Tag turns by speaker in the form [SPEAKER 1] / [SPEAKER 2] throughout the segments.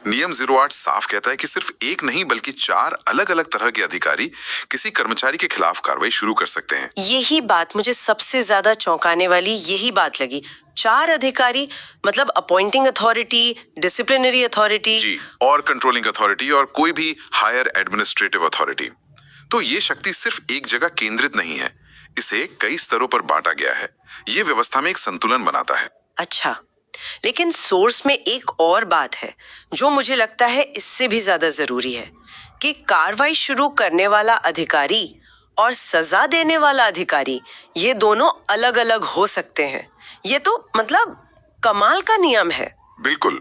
[SPEAKER 1] नियम 08 साफ कहता है कि सिर्फ एक नहीं बल्कि 4 अलग अलग तरह के अधिकारी किसी कर्मचारी के खिलाफ कार्रवाई शुरू कर सकते हैं।
[SPEAKER 2] यही बात मुझे सबसे ज्यादा चौंकाने वाली यही बात लगी। 4 अधिकारी मतलब अपॉइंटिंग अथॉरिटी, डिसिप्लिनरी अथॉरिटी
[SPEAKER 1] जी, और कंट्रोलिंग अथॉरिटी और कोई भी हायर एडमिनिस्ट्रेटिव अथॉरिटी। तो ये शक्ति सिर्फ एक जगह केंद्रित नहीं है, इसे कई स्तरों पर बांटा गया है। ये व्यवस्था में एक संतुलन बनाता है।
[SPEAKER 2] अच्छा, लेकिन सोर्स में एक और बात है जो मुझे लगता है इससे भी ज्यादा जरूरी है कि कार्रवाई शुरू करने वाला अधिकारी और सजा देने वाला अधिकारी ये दोनों अलग अलग हो सकते हैं। ये तो मतलब कमाल का नियम है।
[SPEAKER 1] बिल्कुल,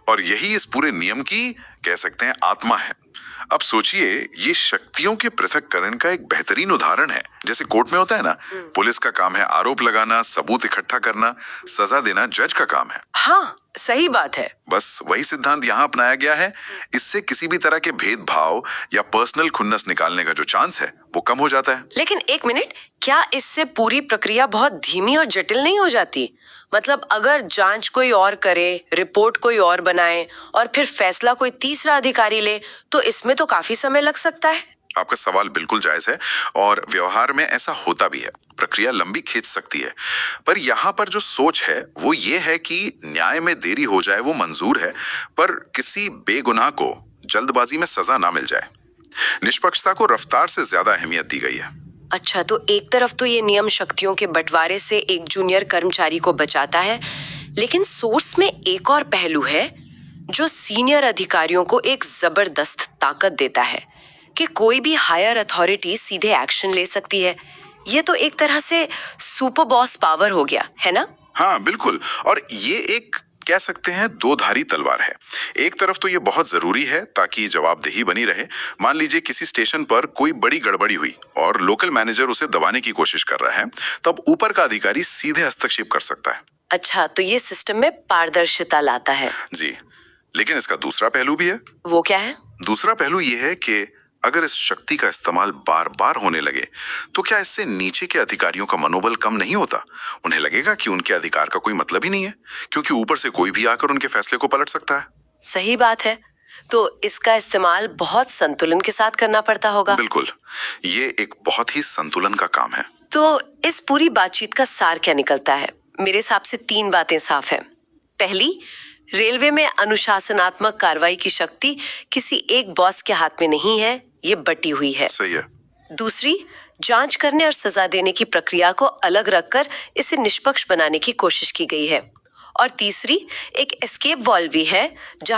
[SPEAKER 1] और यही इस पूरे नियम की कह सकते हैं आत्मा है। अब सोचिए, ये शक्तियों के पृथक्करण का एक बेहतरीन उदाहरण है। जैसे कोर्ट में होता है ना, पुलिस का काम है आरोप लगाना, सबूत इकट्ठा करना, सजा देना जज का काम है।
[SPEAKER 2] हाँ, सही बात है।
[SPEAKER 1] बस वही सिद्धांत यहाँ अपनाया गया है। इससे किसी भी तरह के भेदभाव या पर्सनल खुन्नस निकालने का जो चांस है वो कम हो जाता है।
[SPEAKER 2] लेकिन एक मिनट, क्या इससे पूरी प्रक्रिया बहुत धीमी और जटिल नहीं हो जाती? मतलब अगर जांच कोई और करे, रिपोर्ट कोई और बनाए और फिर फैसला कोई तीसरा अधिकारी ले, तो इसमें तो काफी समय लग सकता है।
[SPEAKER 1] आपका सवाल बिल्कुल जायज है और व्यवहार में ऐसा होता भी है। प्रक्रिया लंबी खींच सकती है, पर यहाँ पर जो सोच है वो ये है कि न्याय में देरी हो जाए वो मंजूर है, पर किसी बेगुनाह को जल्दबाजी में सजा ना मिल जाए। निष्पक्षता को रफ्तार से ज्यादा अहमियत दी गई है।
[SPEAKER 2] अच्छा, तो एक तरफ तो ये नियम शक्तियों के बंटवारे से एक जूनियर कर्मचारी को बचाता है, लेकिन सोर्स में एक और पहलू है जो सीनियर अधिकारियों को एक जबरदस्त ताकत देता है कि कोई भी हायर अथॉरिटी सीधे एक्शन ले सकती है। ये तो एक तरह से सुपर बॉस पावर हो गया, है ना?
[SPEAKER 1] हाँ बिल्कुल, और ये एक कह सकते हैं दो धारी तलवार है। एक तरफ तो ये बहुत जरूरी है ताकि जवाबदेही बनी रहे। मान लीजिए किसी स्टेशन पर कोई बड़ी गड़बड़ी हुई और लोकल मैनेजर उसे दबाने की कोशिश कर रहा है, तब ऊपर का अधिकारी सीधे हस्तक्षेप कर सकता है।
[SPEAKER 2] अच्छा, तो ये सिस्टम में पारदर्शिता लाता है।
[SPEAKER 1] जी, लेकिन इसका दूसरा पहलू भी है।
[SPEAKER 2] वो क्या है?
[SPEAKER 1] दूसरा पहलू ये है कि अगर इस शक्ति का इस्तेमाल बार बार होने लगे तो क्या इससे नीचे के अधिकारियों का मनोबल कम नहीं होता? उन्हें लगेगा कि उनके अधिकार का कोई मतलब ही नहीं है, क्योंकि ऊपर से कोई भी आकर उनके फैसले को पलट सकता है।
[SPEAKER 2] सही बात है। तो इसका इस्तेमाल बहुत संतुलन के साथ करना पड़ता होगा।
[SPEAKER 1] बिल्कुल, ये एक बहुत ही संतुलन का काम है।
[SPEAKER 2] तो इस पूरी बातचीत का सार क्या निकलता है? मेरे हिसाब से 3 बातें साफ है। पहली, रेलवे में अनुशासनात्मक कार्रवाई की शक्ति किसी एक बॉस के हाथ में नहीं है, ये बटी हुई है।
[SPEAKER 1] सही है।
[SPEAKER 2] दूसरी, जांच करने और सजा देने की प्रक्रिया को अलग रखकर इसे निष्पक्ष बनाने की कोशिश की गई है। और तीसरी, एक एस्केप वॉल्व भी है जहां